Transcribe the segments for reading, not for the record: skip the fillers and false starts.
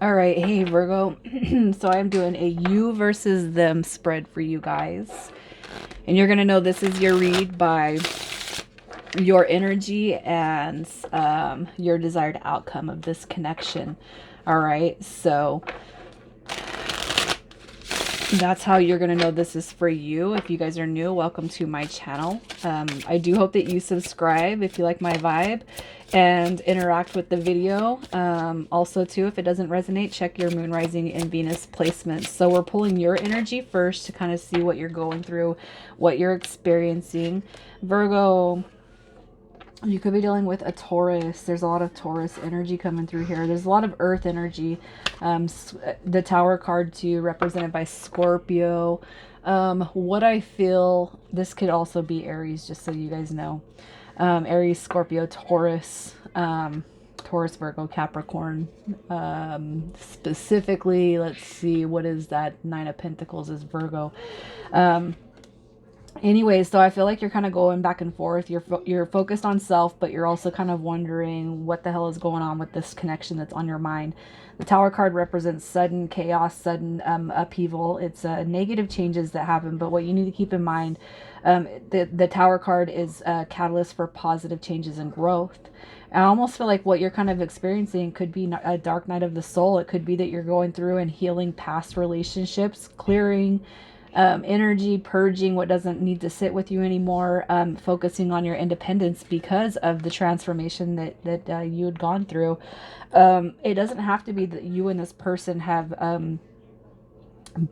All right, hey Virgo. So I'm doing a you versus them spread for you guys. And you're going to know this is your read by your energy and your desired outcome of this connection. All right, so that's how you're going to know this is for you. If you guys are new, welcome to my channel. I do hope that you subscribe if you like my vibe and interact with the video. Also, too, if it doesn't resonate, check your moon, rising, and Venus placements. So we're pulling your energy first to kind of see what you're going through, what you're experiencing. Virgo, you could be dealing with a Taurus. There's a lot of Taurus energy coming through here. There's a lot of earth energy. The Tower card too, represented by Scorpio. What I feel, this could also be Aries, just so you guys know. Aries, Scorpio, Taurus. Taurus, Virgo, Capricorn. Specifically, let's see, what is that? Nine of Pentacles is Virgo. Anyways, so I feel like you're kind of going back and forth. You're focused on self, but you're also kind of wondering what the hell is going on with this connection that's on your mind. The Tower card represents sudden chaos, sudden upheaval. It's negative changes that happen, but what you need to keep in mind, the Tower card is a catalyst for positive changes and growth. I almost feel like what you're kind of experiencing could be a dark night of the soul. It could be that you're going through and healing past relationships, clearing energy, purging what doesn't need to sit with you anymore, focusing on your independence because of the transformation that you had gone through. It doesn't have to be that you and this person have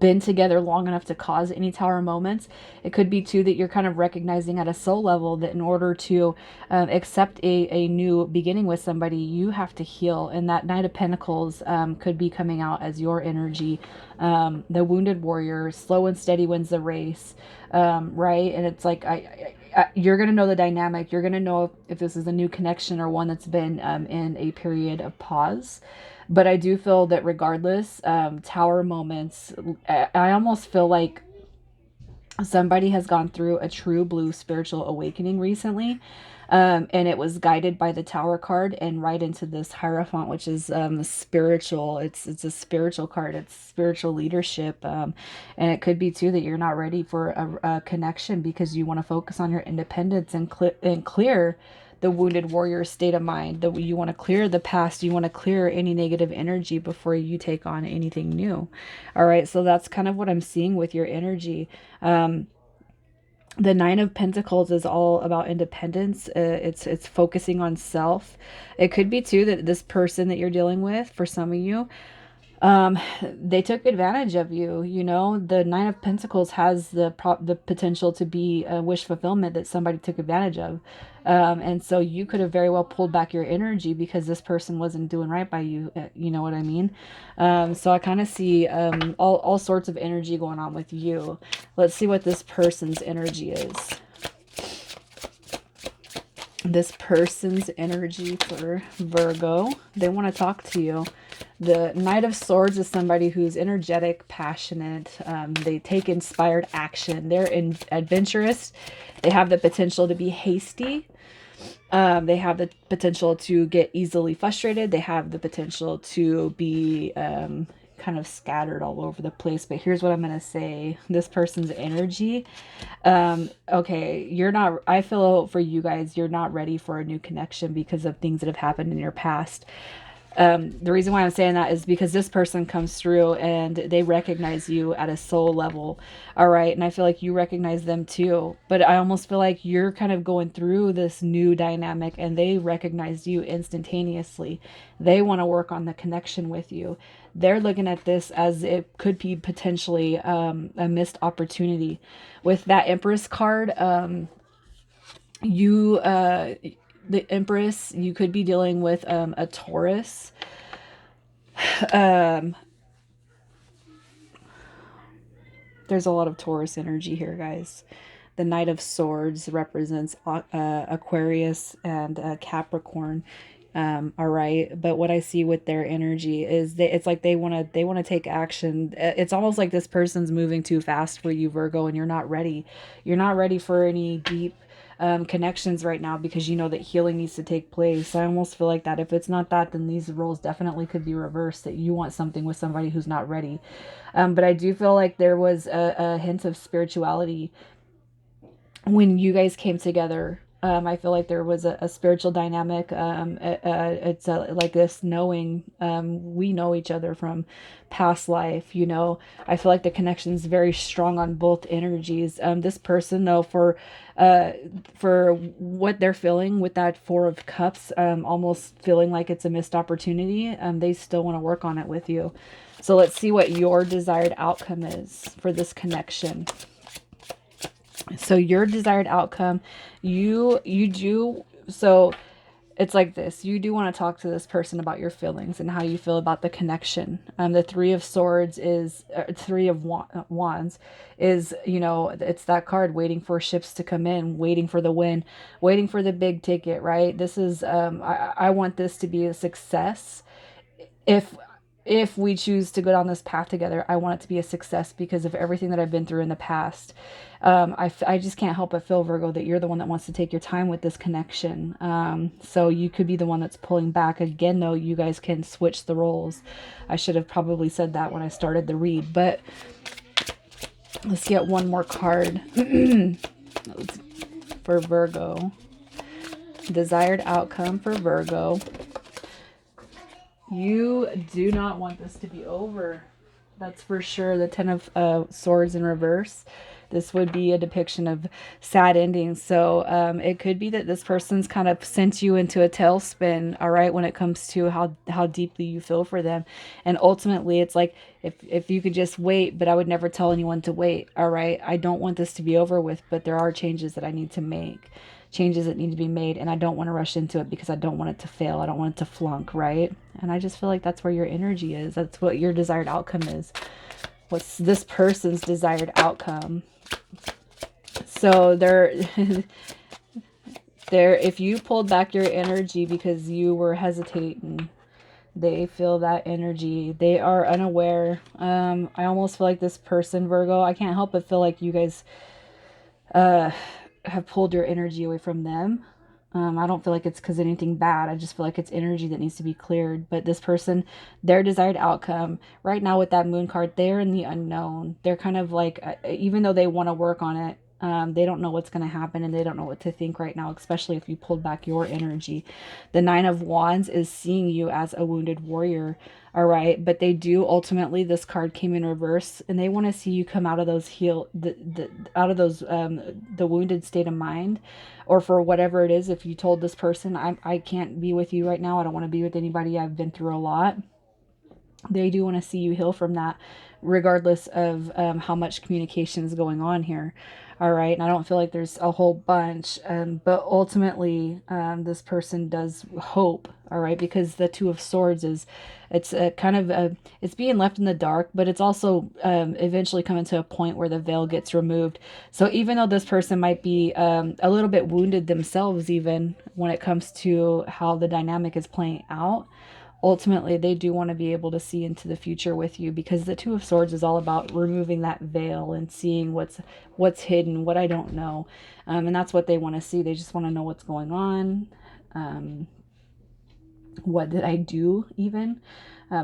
been together long enough to cause any tower moments. It could be too that you're kind of recognizing at a soul level that in order to accept a new beginning with somebody, you have to heal. And that Knight of Pentacles could be coming out as your energy. The wounded warrior, slow and steady wins the race, right? And it's like you're going to know the dynamic. You're going to know if this is a new connection or one that's been in a period of pause. But I do feel that regardless, tower moments, I almost feel like somebody has gone through a true blue spiritual awakening recently. And it was guided by the Tower card and right into this Hierophant, which is spiritual. It's a spiritual card. It's spiritual leadership, and it could be too that you're not ready for a connection because you want to focus on your independence and clear the wounded warrior state of mind. That you want to clear the past. You want to clear any negative energy before you take on anything new. All right, so that's kind of what I'm seeing with your energy. The Nine of Pentacles is all about independence. It's focusing on self. It could be too that this person that you're dealing with, for some of you, they took advantage of you. You know, the Nine of Pentacles has the potential to be a wish fulfillment that somebody took advantage of. And so you could have very well pulled back your energy because this person wasn't doing right by you. You know what I mean? So I kind of see all sorts of energy going on with you. Let's see what this person's energy is. This person's energy for Virgo. They want to talk to you. The Knight of Swords is somebody who's energetic, passionate. They take inspired action. They're adventurous. They have the potential to be hasty. They have the potential to get easily frustrated. They have the potential to be kind of scattered all over the place. But here's what I'm going to say. This person's energy. Okay, you're not, I feel for you guys, you're not ready for a new connection because of things that have happened in your past. The reason why I'm saying that is because this person comes through and they recognize you at a soul level. All right. And I feel like you recognize them too. But I almost feel like you're kind of going through this new dynamic and they recognize you instantaneously. They want to work on the connection with you. They're looking at this as it could be potentially a missed opportunity. With that Empress card, you the Empress, you could be dealing with a Taurus. um there's a lot of Taurus energy here, guys. The Knight of Swords represents Aquarius and Capricorn. All right, but what I see with their energy is it's like they want to take action. It's almost like this person's moving too fast for you, Virgo, and you're not ready. You're not ready for any deep connections right now because you know that healing needs to take place. I almost feel like that if it's not that, then these roles definitely could be reversed, that you want something with somebody who's not ready. But I do feel like there was a hint of spirituality when you guys came together. I feel like there was a spiritual dynamic. It's like this knowing, we know each other from past life, you know. I feel like the connection is very strong on both energies. This person, though, for what they're feeling with that Four of Cups, almost feeling like it's a missed opportunity, they still want to work on it with you. So let's see what your desired outcome is for this connection. So your desired outcome, you do, so it's like this. You do want to talk to this person about your feelings and how you feel about the connection. The Three of Swords is Three of Wands is, you know, it's that card waiting for ships to come in, waiting for the win, waiting for the big ticket, right? This is I want this to be a success. If we choose to go down this path together, I want it to be a success because of everything that I've been through in the past. I just can't help but feel, Virgo, that you're the one that wants to take your time with this connection. So you could be the one that's pulling back. Again, though, you guys can switch the roles. I should have probably said that when I started the read, but let's get one more card for Virgo. Desired outcome for Virgo. You do not want this to be over. That's for sure. The Ten of Swords in reverse. This would be a depiction of sad endings. So it could be that this person's kind of sent you into a tailspin, all right, when it comes to how deeply you feel for them. And ultimately, it's like, if you could just wait, but I would never tell anyone to wait, all right? I don't want this to be over with, but there are changes that I need to make. Changes that need to be made, and I don't want to rush into it because I don't want it to fail. I don't want it to flunk, right? And I just feel like that's where your energy is. That's what your desired outcome is. What's this person's desired outcome? So if you pulled back your energy because you were hesitating, they feel that energy. They are unaware. I almost feel like this person, Virgo, I can't help but feel like you guys have pulled your energy away from them. I don't feel like it's because of anything bad. I just feel like it's energy that needs to be cleared. But this person, their desired outcome, right now with that moon card, they're in the unknown. They're kind of like, even though they want to work on it, they don't know what's going to happen and they don't know what to think right now, especially if you pulled back your energy. The Nine of Wands is seeing you as a wounded warrior, all right? But they do ultimately, this card came in reverse, and they want to see you come out of those the wounded state of mind, or for whatever it is. If you told this person, I can't be with you right now, I don't want to be with anybody, I've been through a lot, they do want to see you heal from that, regardless of how much communication is going on here. All right. And I don't feel like there's a whole bunch, but ultimately, this person does hope. All right. Because the Two of Swords is, it's a kind of it's being left in the dark, but it's also eventually coming to a point where the veil gets removed. So even though this person might be a little bit wounded themselves, even when it comes to how the dynamic is playing out, ultimately they do want to be able to see into the future with you, because the Two of Swords is all about removing that veil and seeing what's hidden, what I don't know, and that's what they want to see. They just want to know what's going on. What did I do even?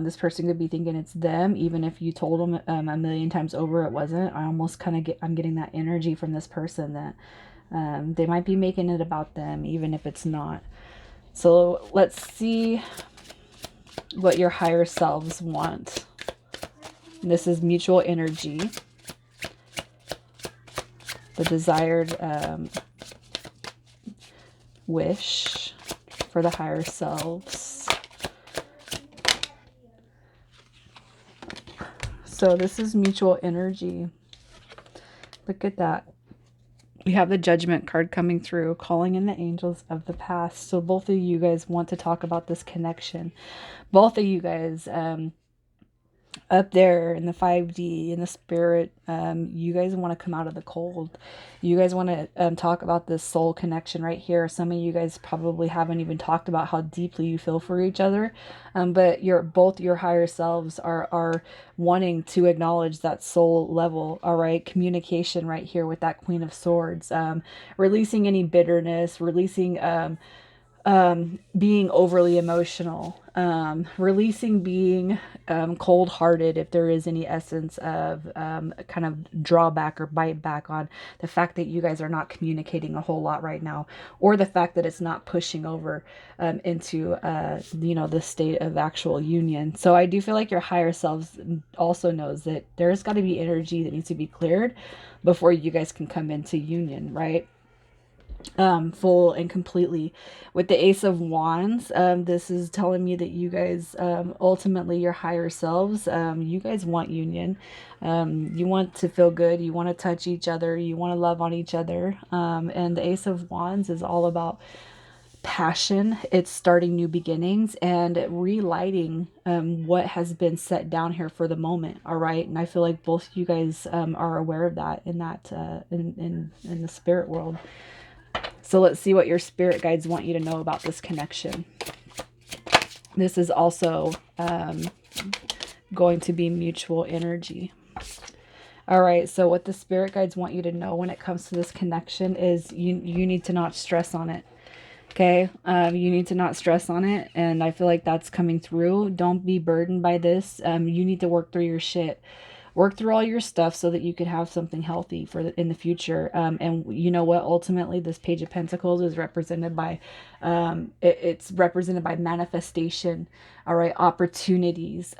This person could be thinking it's them, even if you told them a million times over it wasn't. I almost kind of I'm getting that energy from this person that they might be making it about them, even if it's not. So let's see what your higher selves want. This is mutual energy. The desired wish for the higher selves. So this is mutual energy. Look at that. We have the Judgment card coming through, calling in the angels of the past. So both of you guys want to talk about this connection. Both of you guys up there in the 5D in the spirit, you guys want to come out of the cold. You guys want to talk about this soul connection right here. Some of you guys probably haven't even talked about how deeply you feel for each other, but both your higher selves are wanting to acknowledge that soul level. All right, communication right here with that Queen of Swords, releasing any bitterness, releasing being overly emotional, releasing being cold hearted if there is any essence of kind of drawback or bite back on the fact that you guys are not communicating a whole lot right now, or the fact that it's not pushing over into, the state of actual union. So I do feel like your higher selves also knows that there's got to be energy that needs to be cleared before you guys can come into union, right? Full and completely. With the Ace of Wands, this is telling me that you guys, ultimately your higher selves, you guys want union. You want to feel good, you want to touch each other, you want to love on each other. And the Ace of Wands is all about passion. It's starting new beginnings and relighting what has been set down here for the moment. All right, and I feel like both you guys are aware of that in that in the spirit world. So let's see what your spirit guides want you to know about this connection. This is also going to be mutual energy. All right, so what the spirit guides want you to know when it comes to this connection is you need to not stress on it. Okay, you need to not stress on it, and I feel like that's coming through. Don't be burdened by this. You need to work through your shit. Work through all your stuff so that you could have something healthy for in the future. And you know what? Ultimately, this Page of Pentacles is represented by, it's represented by manifestation. All right, opportunities.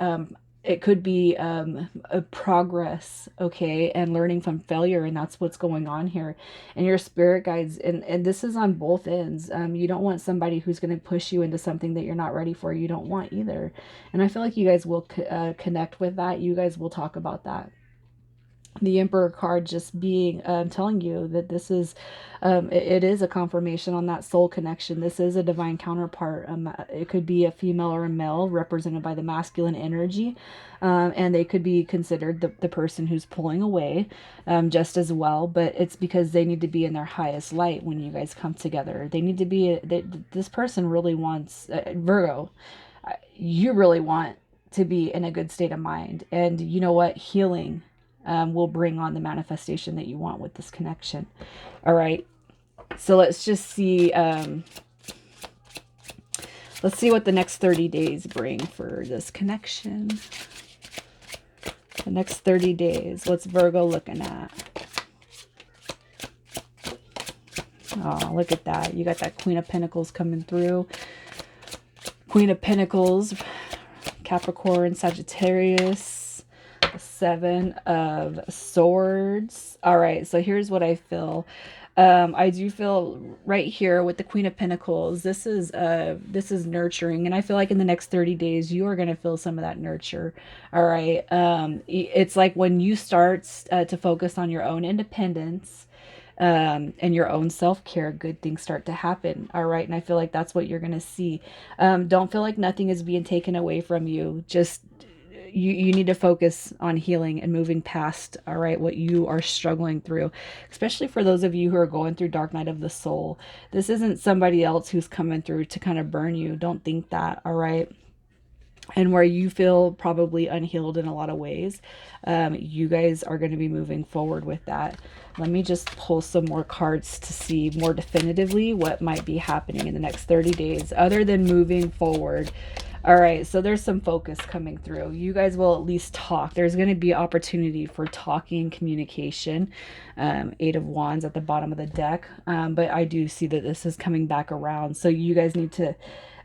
It could be a progress, okay, and learning from failure, and that's what's going on here. And your spirit guides, and this is on both ends. You don't want somebody who's going to push you into something that you're not ready for. You don't want either. And I feel like you guys will connect with that. You guys will talk about that. The Emperor card just being telling you that this is it is a confirmation on that soul connection. This is a divine counterpart. It could be a female or a male represented by the masculine energy, and they could be considered the person who's pulling away just as well, but it's because they need to be in their highest light when you guys come together. They need to be this person really wants Virgo, you really want to be in a good state of mind, and you know what, healing will bring on the manifestation that you want with this connection. All right. So let's just see. Let's see what the next 30 days bring for this connection. The next 30 days. What's Virgo looking at? Oh, look at that. You got that Queen of Pentacles coming through. Queen of Pentacles, Capricorn, Sagittarius. Seven of Swords. All right, so here's what I feel. I do feel right here with the Queen of Pentacles, this is nurturing, and I feel like in the next 30 days you are going to feel some of that nurture. All right, it's like when you start to focus on your own independence and your own self-care, good things start to happen. All right, and I feel like that's what you're going to see. Don't feel like nothing is being taken away from you. Just you need to focus on healing and moving past, all right, what you are struggling through, especially for those of you who are going through dark night of the soul. This isn't somebody else who's coming through to kind of burn you. Don't think that, all right? And where you feel probably unhealed in a lot of ways, you guys are going to be moving forward with that. Let me just pull some more cards to see more definitively what might be happening in the next 30 days other than moving forward. All right, so there's some focus coming through. You guys will at least talk. There's going to be opportunity for talking, communication. Eight of Wands at the bottom of the deck. But I do see that this is coming back around. So you guys need to...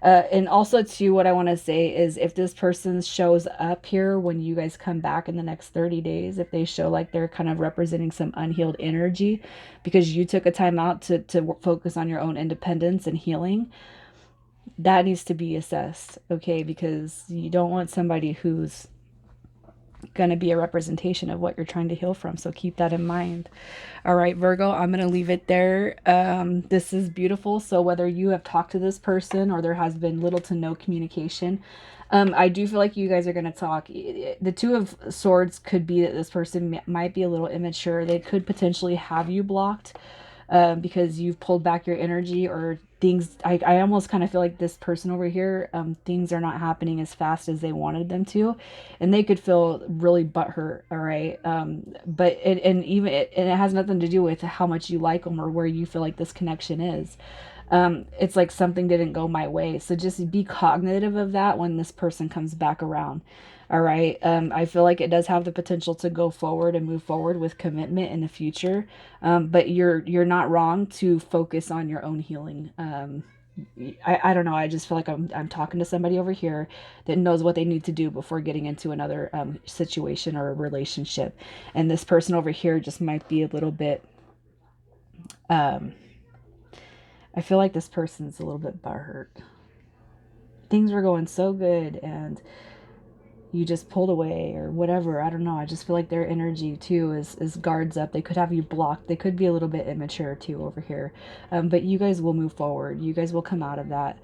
and also, too, what I want to say is if this person shows up here when you guys come back in the next 30 days, if they show like they're kind of representing some unhealed energy because you took a time out to focus on your own independence and healing, that needs to be assessed, okay? Because you don't want somebody who's going to be a representation of what you're trying to heal from. So keep that in mind. All right, Virgo, I'm going to leave it there. This is beautiful. So whether you have talked to this person or there has been little to no communication, I do feel like you guys are going to talk. The Two of Swords could be that this person might be a little immature. They could potentially have you blocked because you've pulled back your energy, or things. I almost kind of feel like this person over here, things are not happening as fast as they wanted them to, and they could feel really butthurt. All right, but and it has nothing to do with how much you like them or where you feel like this connection is. It's like something didn't go my way. So just be cognitive of that when this person comes back around. All right. I feel like it does have the potential to go forward and move forward with commitment in the future. But you're not wrong to focus on your own healing. I don't know. I just feel like I'm talking to somebody over here that knows what they need to do before getting into another situation or a relationship. And this person over here just might be a little bit. I feel like this person's a little bit butthurt. Things were going so good and you just pulled away or whatever. I don't know. I just feel like their energy too is guards up. They could have you blocked. They could be a little bit immature too over here. But you guys will move forward. You guys will come out of that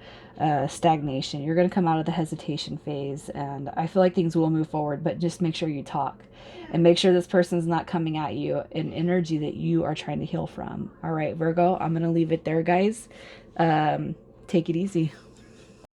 stagnation. You're going to come out of the hesitation phase. And I feel like things will move forward, but just make sure you talk. And make sure this person's not coming at you in energy that you are trying to heal from. All right, Virgo, I'm going to leave it there, guys. Take it easy.